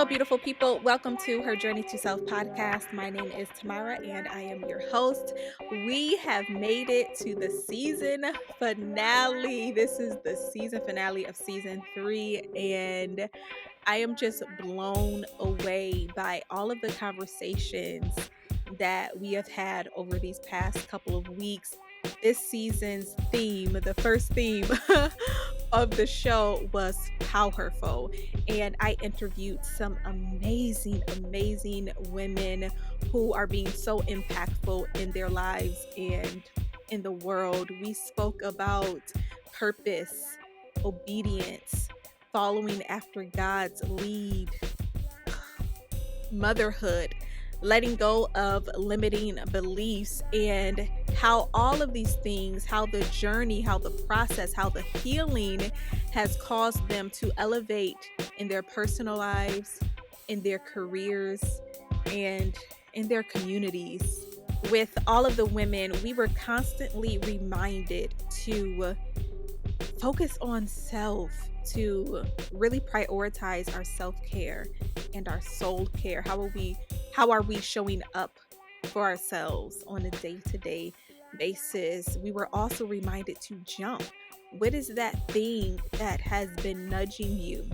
Hello, beautiful people. Welcome to Her Journey to Self podcast. My name is Tamara and I am your host. We have made it to the season finale. This is the season finale of season 3, and I am just blown away by all of the conversations that we have had over these past couple of weeks. This season's theme, the first theme of the show, was powerful. And I interviewed some amazing women who are being so impactful in their lives and in the world. We spoke about purpose, obedience, following after God's lead, motherhood, letting go of limiting beliefs, and how all of these things, how the journey, how the process, how the healing has caused them to elevate in their personal lives, in their careers, and in their communities. With all of the women, we were constantly reminded to focus on self, to really prioritize our self-care and our soul care. How are we showing up for ourselves on a day-to-day basis? We were also reminded to jump. What is that thing that has been nudging you?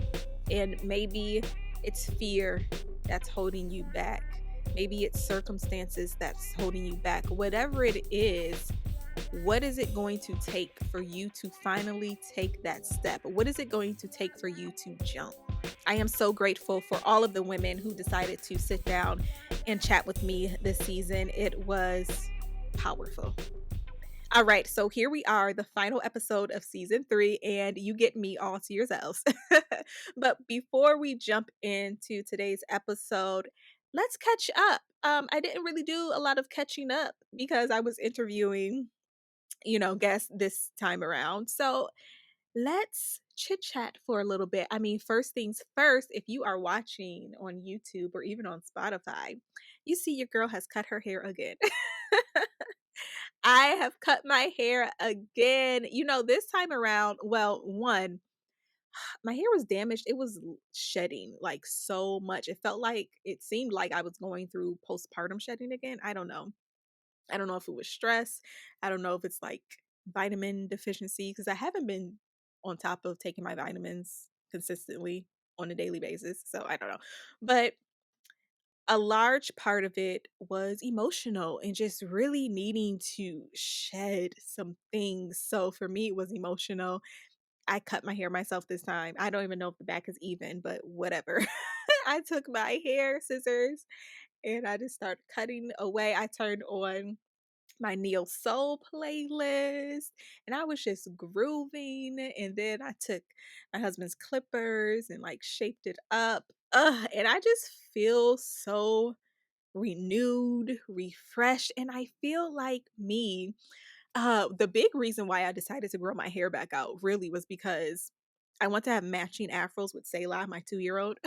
And maybe it's fear that's holding you back. Maybe it's circumstances that's holding you back. Whatever it is, what is it going to take for you to finally take that step? What is it going to take for you to jump? I am so grateful for all of the women who decided to sit down and chat with me this season. It was powerful. All right, so here we are, the final episode of season 3, and you get me all to yourselves. But before we jump into today's episode, let's catch up. I didn't really do a lot of catching up because I was interviewing guests this time around. So let's chit chat for a little bit. I mean, first things first, if you are watching on YouTube or even on Spotify, you see your girl has cut her hair again. I have cut my hair again. This time around, well, one, my hair was damaged. It was shedding like so much. It seemed like I was going through postpartum shedding again. I don't know. I don't know if it was stress. I don't know if it's like vitamin deficiency because I haven't been on top of taking my vitamins consistently on a daily basis. So I don't know. But a large part of it was emotional and just really needing to shed some things. So for me, it was emotional. I cut my hair myself this time. I don't even know if the back is even, but whatever. I took my hair scissors and I just started cutting away. I turned on my neo soul playlist and I was just grooving, and then I took my husband's clippers and like shaped it up. And I just feel so renewed, refreshed, and I feel like me. The big reason why I decided to grow my hair back out really was because I want to have matching afros with Selah, my 2-year-old.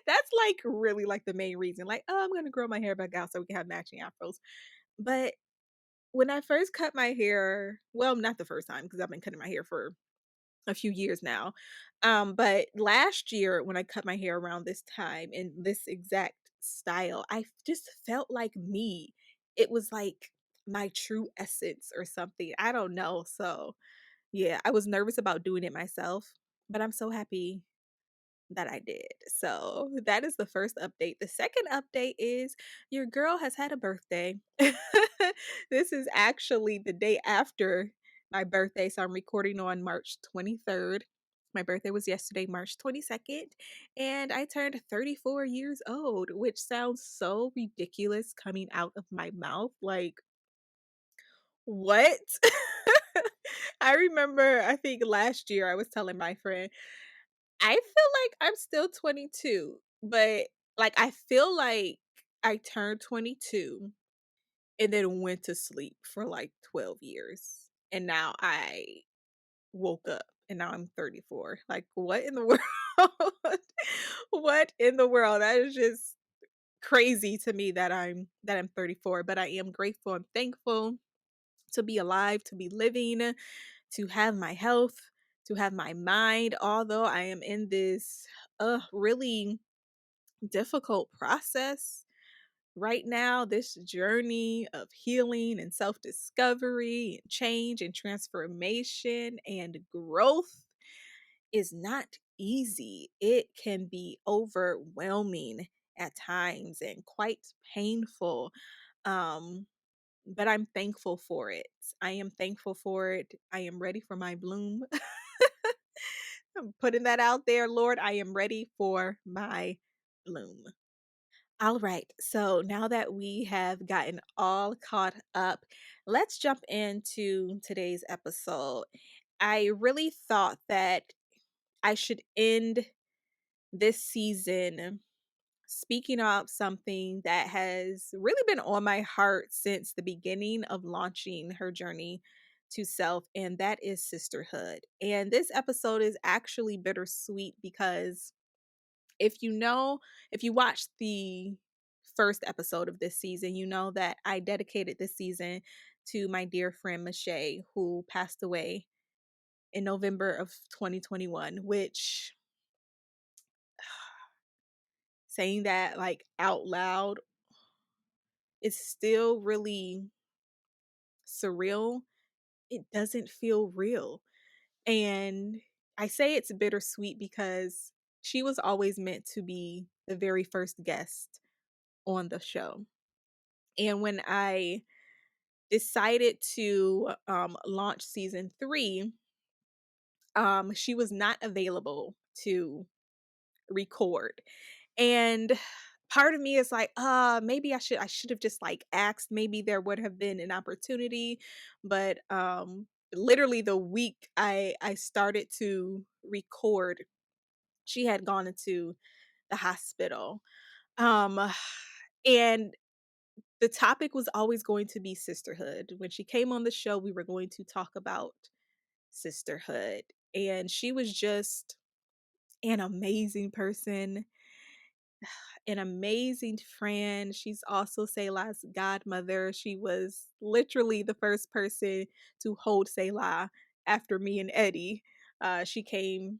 That's like really like the main reason. Like, oh, I'm gonna grow my hair back out so we can have matching afros. But when I first cut my hair, well, not the first time because I've been cutting my hair for a few years now. But last year when I cut my hair around this time in this exact style, I just felt like me. It was like my true essence or something. I don't know. So, yeah, I was nervous about doing it myself, but I'm so happy that I did. So that is the first update. The second update is your girl has had a birthday. This is actually the day after my birthday. So I'm recording on March 23rd. My birthday was yesterday, March 22nd, and I turned 34 years old, which sounds so ridiculous coming out of my mouth. Like, what? I remember, I think last year I was telling my friend, I feel like I'm still 22, but like I feel like I turned 22 and then went to sleep for like 12 years. And now I woke up and now I'm 34. Like, what in the world? What in the world? That is just crazy to me that I'm 34, but I am grateful and thankful to be alive, to be living, to have my health, to have my mind, although I am in this really difficult process right now. This journey of healing and self discovery and change and transformation and growth is not easy. It can be overwhelming at times and quite painful. Um, but I'm thankful for it. I am thankful for it. I am ready for my bloom. I'm putting that out there, Lord. I am ready for my bloom. All right. So now that we have gotten all caught up, let's jump into today's episode. I really thought that I should end this season speaking of something that has really been on my heart since the beginning of launching Her Journey to Self, and that is sisterhood. And this episode is actually bittersweet because if you know, if you watched the first episode of this season, you know that I dedicated this season to my dear friend Mache, who passed away in November of 2021, which saying that like out loud is still really surreal. It doesn't feel real. And I say it's bittersweet because she was always meant to be the very first guest on the show. And when I decided to launch season 3, she was not available to record. And part of me is like, maybe I should have just like asked, maybe there would have been an opportunity. But literally the week I started to record, she had gone into the hospital. Um and the topic was always going to be sisterhood. When she came on the show, we were going to talk about sisterhood. And she was just an amazing person, an amazing friend. She's also Selah's godmother. She was literally the first person to hold Selah after me and Eddie. She came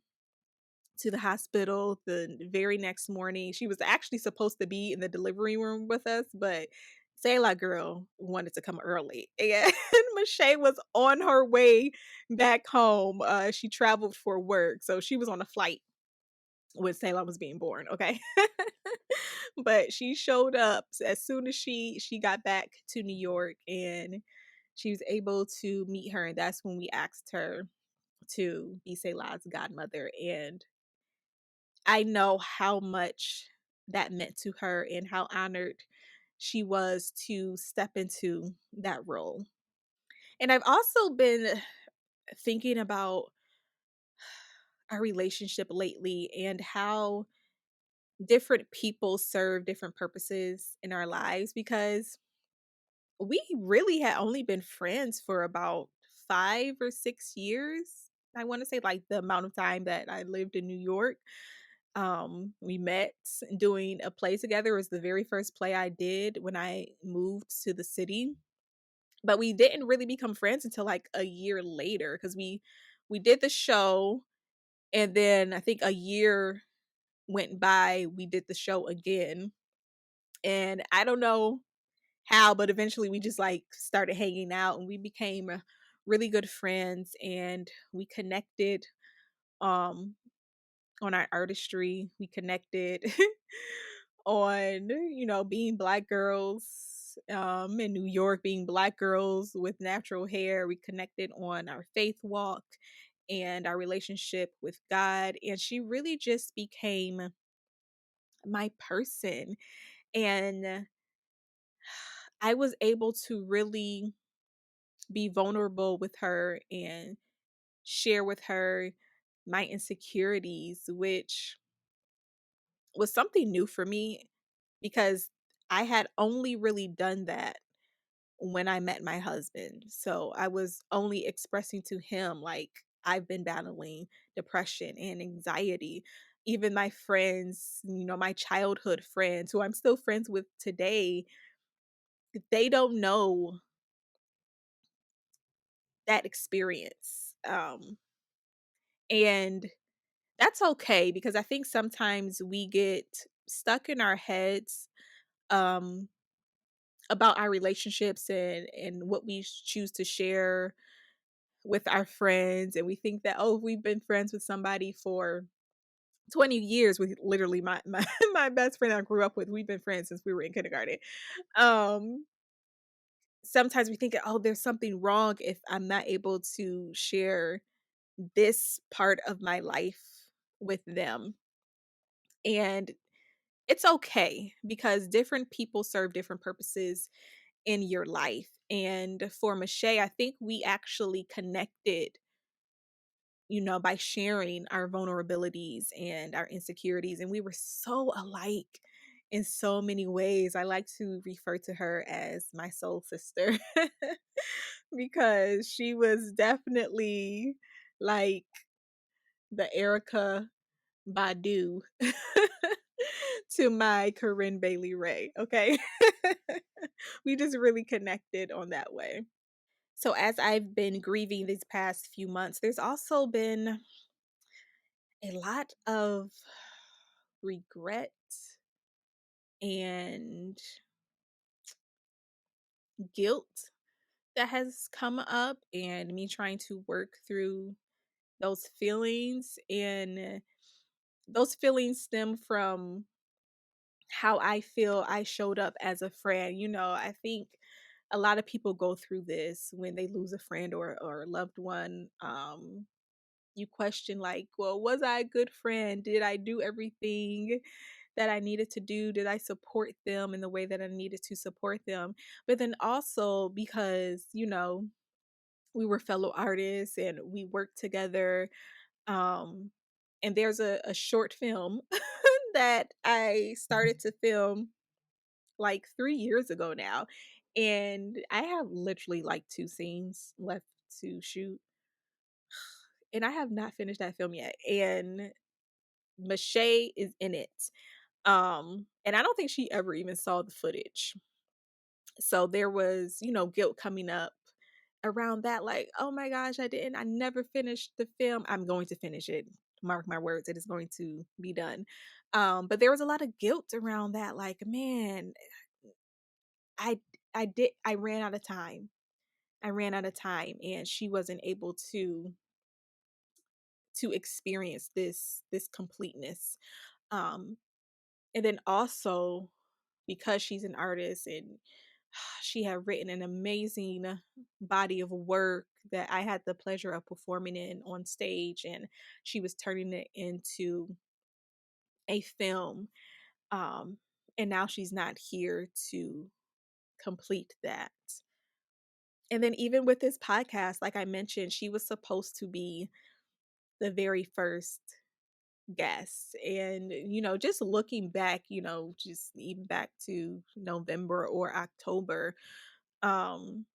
to the hospital the very next morning. She was actually supposed to be in the delivery room with us, but Selah girl wanted to come early. And Mache was on her way back home. She traveled for work. So she was on a flight when Selah was being born, okay? But she showed up as soon as she got back to New York, and she was able to meet her, and that's when we asked her to be Selah's godmother. And I know how much that meant to her and how honored she was to step into that role. And I've also been thinking about our relationship lately and how different people serve different purposes in our lives, because we really had only been friends for about 5 or 6 years. I want to say like the amount of time that I lived in New York. We met doing a play together. It was the very first play I did when I moved to the city. But we didn't really become friends until like a year later, because we did the show, and then I think a year went by, we did the show again. And I don't know how, but eventually we just like started hanging out and we became really good friends, and we connected um on our artistry. We connected on, being black girls in New York, being black girls with natural hair. We connected on our faith walk and our relationship with God. And she really just became my person. And I was able to really be vulnerable with her and share with her my insecurities, which was something new for me because I had only really done that when I met my husband. So I was only expressing to him, like, I've been battling depression and anxiety. Even my friends, my childhood friends who I'm still friends with today, they don't know that experience. And that's okay, because I think sometimes we get stuck in our heads um about our relationships and what we choose to share with our friends, and we think that, oh, if we've been friends with somebody for 20 years, with literally my my best friend I grew up with, we've been friends since we were in kindergarten. Um Sometimes we think, oh, there's something wrong if I'm not able to share this part of my life with them. And it's okay, because different people serve different purposes in your life. And for Mache, I think we actually connected, by sharing our vulnerabilities and our insecurities. And we were so alike in so many ways. I like to refer to her as my soul sister because she was definitely like the Erica Badu to my Corinne Bailey Ray. Okay. We just really connected on that way. So, as I've been grieving these past few months, there's also been a lot of regret and guilt that has come up, and me trying to work through those feelings. And those feelings stem from how I feel I showed up as a friend. I think a lot of people go through this when they lose a friend or a loved one. You question, like, well, was I a good friend? Did I do everything that I needed to do? Did I support them in the way that I needed to support them? But then also because, we were fellow artists and we worked together. Um, and there's a short film that I started to film like 3 years ago now. And I have literally like two scenes left to shoot. And I have not finished that film yet. And Mache is in it. And I don't think she ever even saw the footage. So there was, guilt coming up around that, like, oh my gosh, I never finished the film. I'm going to finish it. Mark my words, it is going to be done. But there was a lot of guilt around that, like, man, I I ran out of time. I ran out of time, and she wasn't able to experience this completeness. Um and then also, because she's an artist and she had written an amazing body of work that I had the pleasure of performing in on stage, and she was turning it into a film. Um, and now she's not here to complete that. And then, even with this podcast, like I mentioned, she was supposed to be the very first guest. And, just looking back, just even back to November or October, um,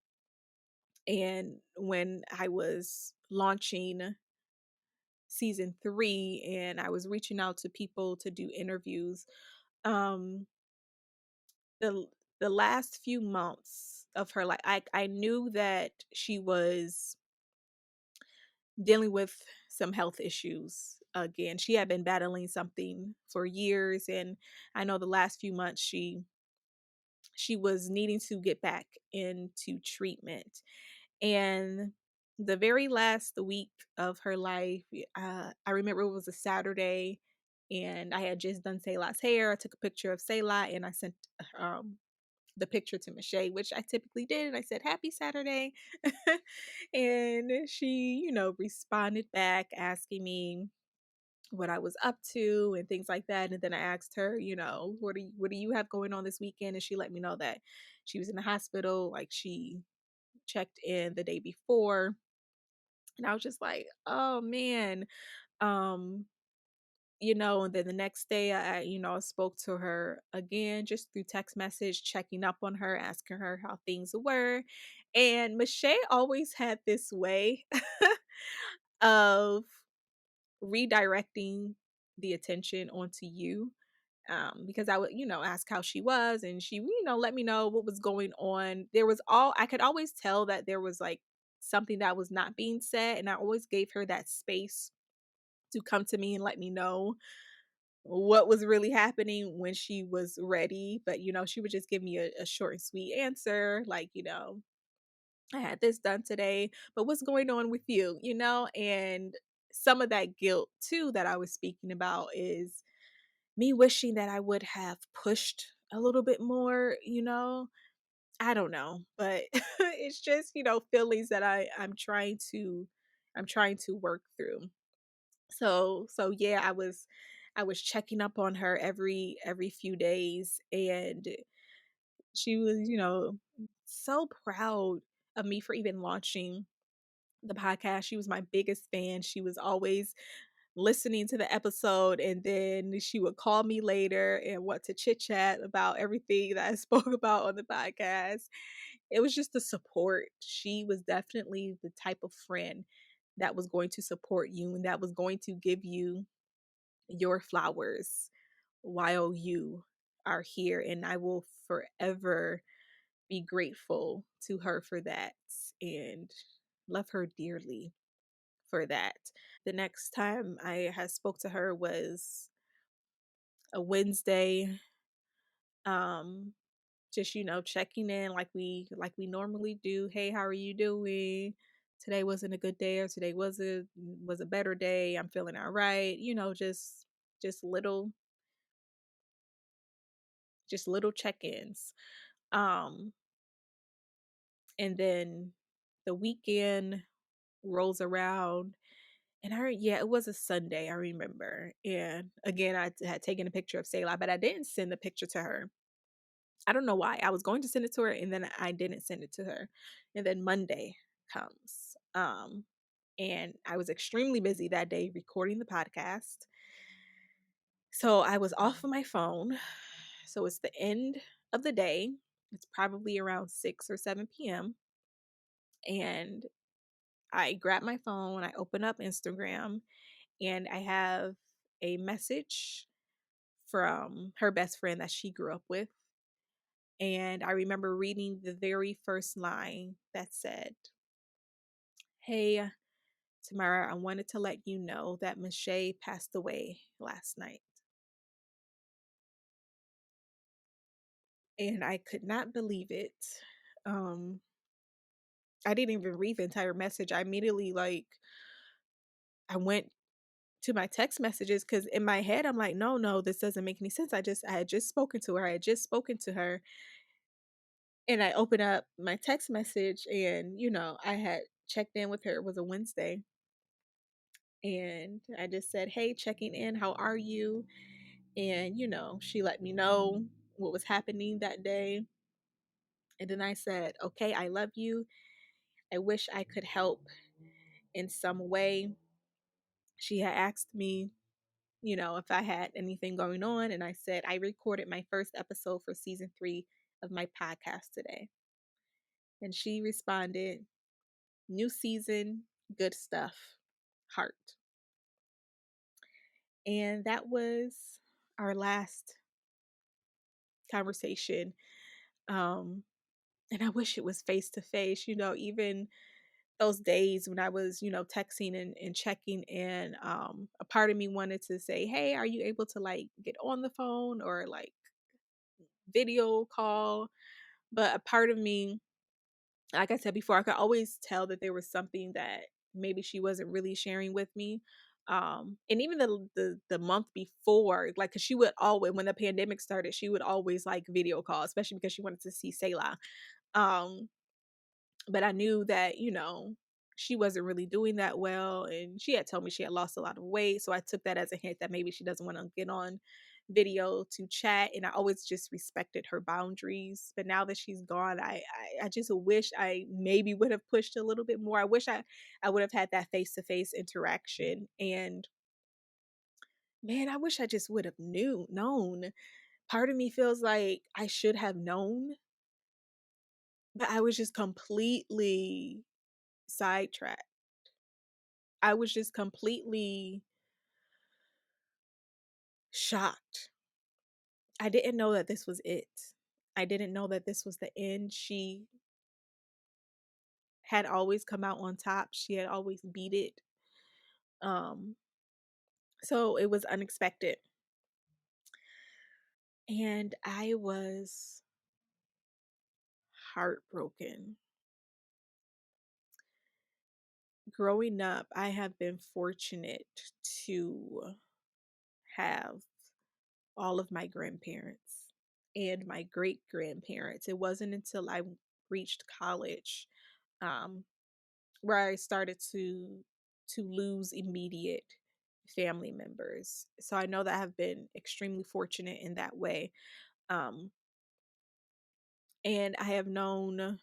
and when I was launching season 3 and I was reaching out to people to do interviews, um, the the last few months of her life, I knew that she was dealing with some health issues again. She had been battling something for years, and I know the last few months she was needing to get back into treatment. And the very last week of her life, I remember it was a Saturday, and I had just done Selah's hair. I took a picture of Selah and I sent the picture to Mache, which I typically did. And I said, Happy Saturday. And she, responded back asking me what I was up to and things like that. And then I asked her, what do you have going on this weekend? And she let me know that she was in the hospital. Like, she checked in the day before. And I was just like, oh man. Um, and then the next day I spoke to her again just through text message, checking up on her, asking her how things were. And Mache always had this way of redirecting the attention onto you. Because I would, ask how she was, and she, let me know what was going on. I could always tell that there was like something that was not being said, and I always gave her that space to come to me and let me know. what was really happening when she was ready. But, she would just give me a short and sweet answer, like, I had this done today, but what's going on with you? And some of that guilt too that I was speaking about is me wishing that I would have pushed a little bit more. I don't know, but it's just, feelings that I'm trying to work through. So yeah, I was checking up on her every few days, and she was, so proud of me for even launching the podcast. She was my biggest fan. She was always listening to the episode, and then she would call me later and want to chit chat about everything that I spoke about on the podcast. It was just the support. She was definitely the type of friend that was going to support you and that was going to give you your flowers while you are here. And I will forever be grateful to her for that and love her dearly for that. The next time I had spoke to her was a Wednesday. Um, just checking in like we normally do. Hey, how are you doing? Today wasn't a good day, or today was a better day. I'm feeling all right. Just little check-ins. Um, and then the weekend rolls around. And yeah, it was a Sunday, I remember. And again, I had taken a picture of Selah, but I didn't send the picture to her. I don't know why. I was going to send it to her, and then I didn't send it to her. And then Monday comes. And I was extremely busy that day recording the podcast. So I was off of my phone. So it's the end of the day. It's probably around 6 or 7 p.m. And I grab my phone, I open up Instagram, and I have a message from her best friend that she grew up with. And I remember reading the very first line that said, "Hey, Tamara, I wanted to let you know that Michelle passed away last night." And I could not believe it. Um, I didn't even read the entire message. I immediately, I went to my text messages because in my head, I'm like, no, no, this doesn't make any sense. I had just spoken to her. I had just spoken to her. And I opened up my text message, and, I had checked in with her. It was a Wednesday. And I just said, "Hey, checking in. How are you?" And, she let me know what was happening that day. And then I said, "Okay, I love you. I wish I could help in some way." She had asked me, if I had anything going on. And I said, "I recorded my first episode for season 3 of my podcast today." And she responded, "New season, good stuff, heart." And that was our last conversation. Um, and I wish it was face to face, even those days when I was, texting and checking in. A part of me wanted to say, "Hey, are you able to get on the phone or video call?" But a part of me, like I said before, I could always tell that there was something that maybe she wasn't really sharing with me. And even the month before, cause she would always, when the pandemic started, she would always video call, especially because she wanted to see Selah. Um, but I knew that, she wasn't really doing that well. And she had told me she had lost a lot of weight. So I took that as a hint that maybe she doesn't want to get on video to chat. And I always just respected her boundaries. But now that she's gone, I just wish I maybe would have pushed a little bit more. I wish I would have had that face-to-face interaction. And man, I wish I just would have known. Part of me feels like I should have known, but I was just completely sidetracked. I was just completely shocked. I didn't know that this was it. I didn't know that this was the end. She had always come out on top. She had always beat it. Um, so it was unexpected. And I was heartbroken. Growing up, I have been fortunate to have all of my grandparents and my great grandparents. It wasn't until I reached college, um, where I started to lose immediate family members. So I know that I have been extremely fortunate in that way. Um, and I have known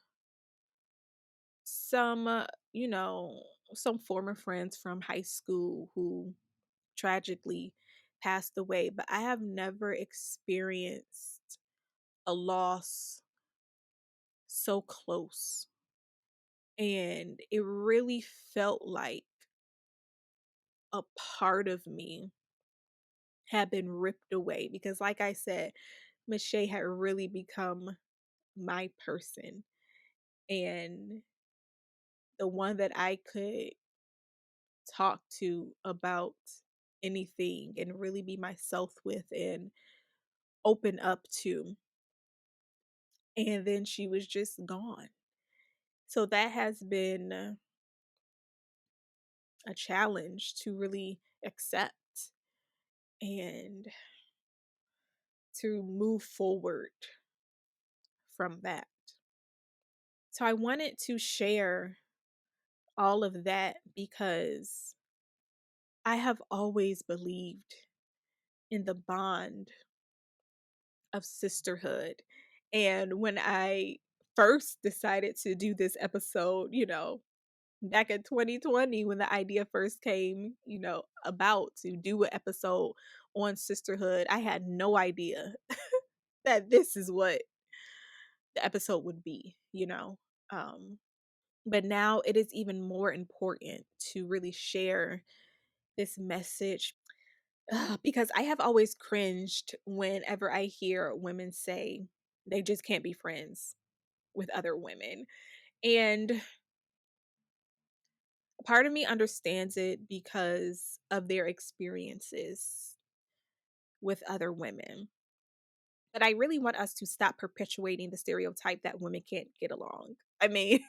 some, some former friends from high school who tragically passed away, but I have never experienced a loss so close. And it really felt like a part of me had been ripped away because, like I said, Michelle had really become my person and the one that I could talk to about anything and really be myself with and open up to. And then she was just gone. So that has been a challenge to really accept and to move forward from that. So I wanted to share all of that because I have always believed in the bond of sisterhood. And when I first decided to do this episode, back in 2020, when the idea first came, about to do an episode on sisterhood, I had no idea that this is what the episode would be. Um, but now it is even more important to really share this message. Because I have always cringed whenever I hear women say they just can't be friends with other women. And part of me understands it because of their experiences with other women. But I really want us to stop perpetuating the stereotype that women can't get along. I mean,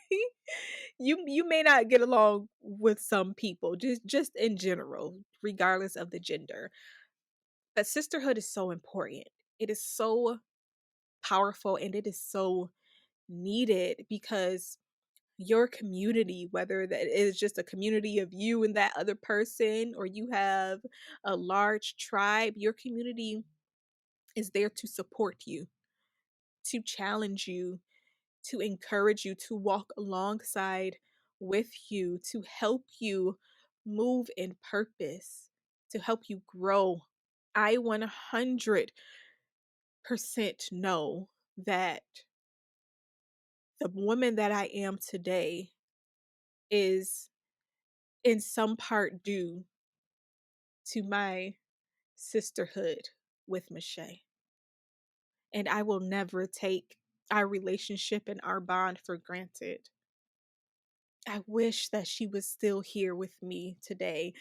you may not get along with some people, just in general, regardless of the gender. But sisterhood is so important. It is so powerful and it is so needed because your community, whether that is just a community of you and that other person, or you have a large tribe, your community is there to support you, to challenge you, to encourage you, to walk alongside with you, to help you move in purpose, to help you grow. I 100% know that the woman that I am today is in some part due to my sisterhood with Michelle. And I will never take our relationship and our bond for granted. I wish that she was still here with me today.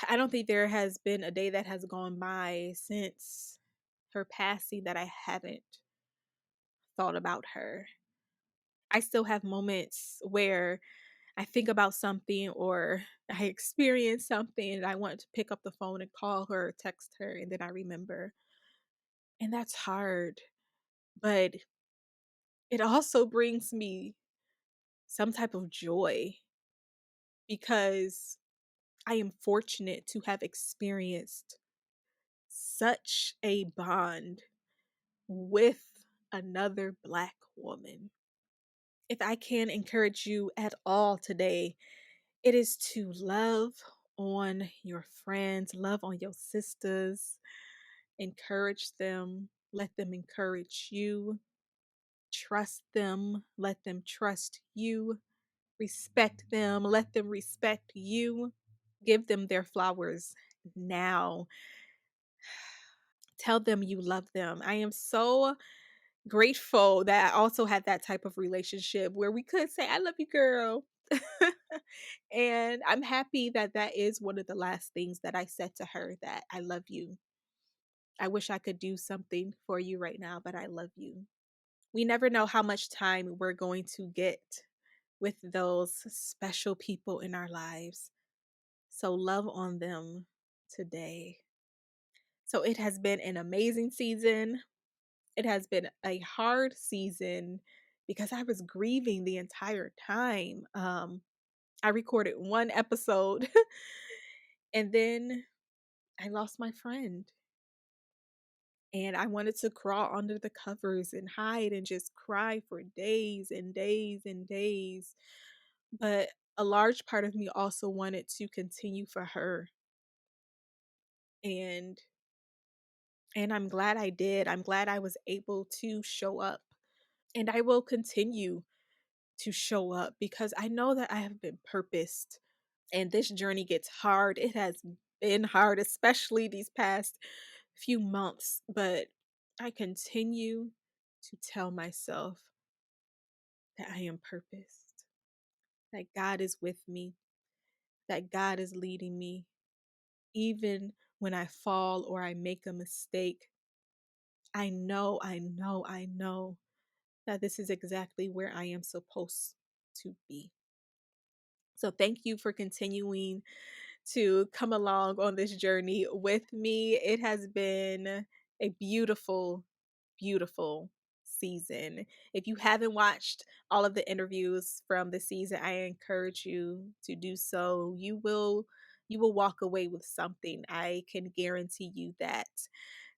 I don't think there has been a day that has gone by since her passing that I haven't thought about her. I still have moments where I think about something or I experience something and I want to pick up the phone and call her or text her, and then I remember. And that's hard. But it also brings me some type of joy because I am fortunate to have experienced such a bond with another Black woman. If I can encourage you at all today, it is to love on your friends, love on your sisters, encourage them, let them encourage you, trust them, let them trust you, respect them, let them respect you, give them their flowers now. Tell them you love them. I am so grateful that I also had that type of relationship where we could say, I love you, girl. And I'm happy that that is one of the last things that I said to her, that I love you. I wish I could do something for you right now, but I love you. We never know how much time we're going to get with those special people in our lives. So love on them today. So it has been an amazing season. It has been a hard season because I was grieving the entire time. I recorded one episode and then I lost my friend. And I wanted to crawl under the covers and hide and just cry for days and days and days. But a large part of me also wanted to continue for her. And I'm glad I did. I'm glad I was able to show up. And I will continue to show up because I know that I have been purposed. And this journey gets hard. It has been hard, especially these past few months. But I continue to tell myself that I am purposed, that God is with me, that God is leading me. Even when I fall or I make a mistake, I know that this is exactly where I am supposed to be. So thank you for continuing to come along on this journey with me. It has been a beautiful, beautiful season. If you haven't watched all of the interviews from the season, I encourage you to do so. You will walk away with something. I can guarantee you that.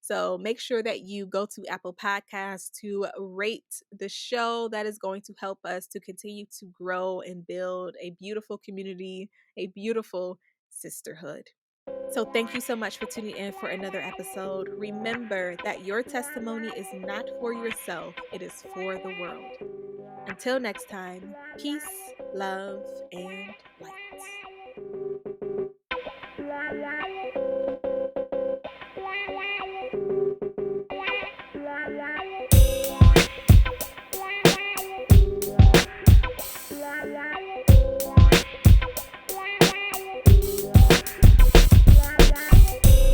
So make sure that you go to Apple Podcasts to rate the show. That is going to help us to continue to grow and build a beautiful community, a beautiful sisterhood. So, thank you so much for tuning in for another episode. Remember that your testimony is not for yourself, it is for the world. Until next time, peace, love, and light.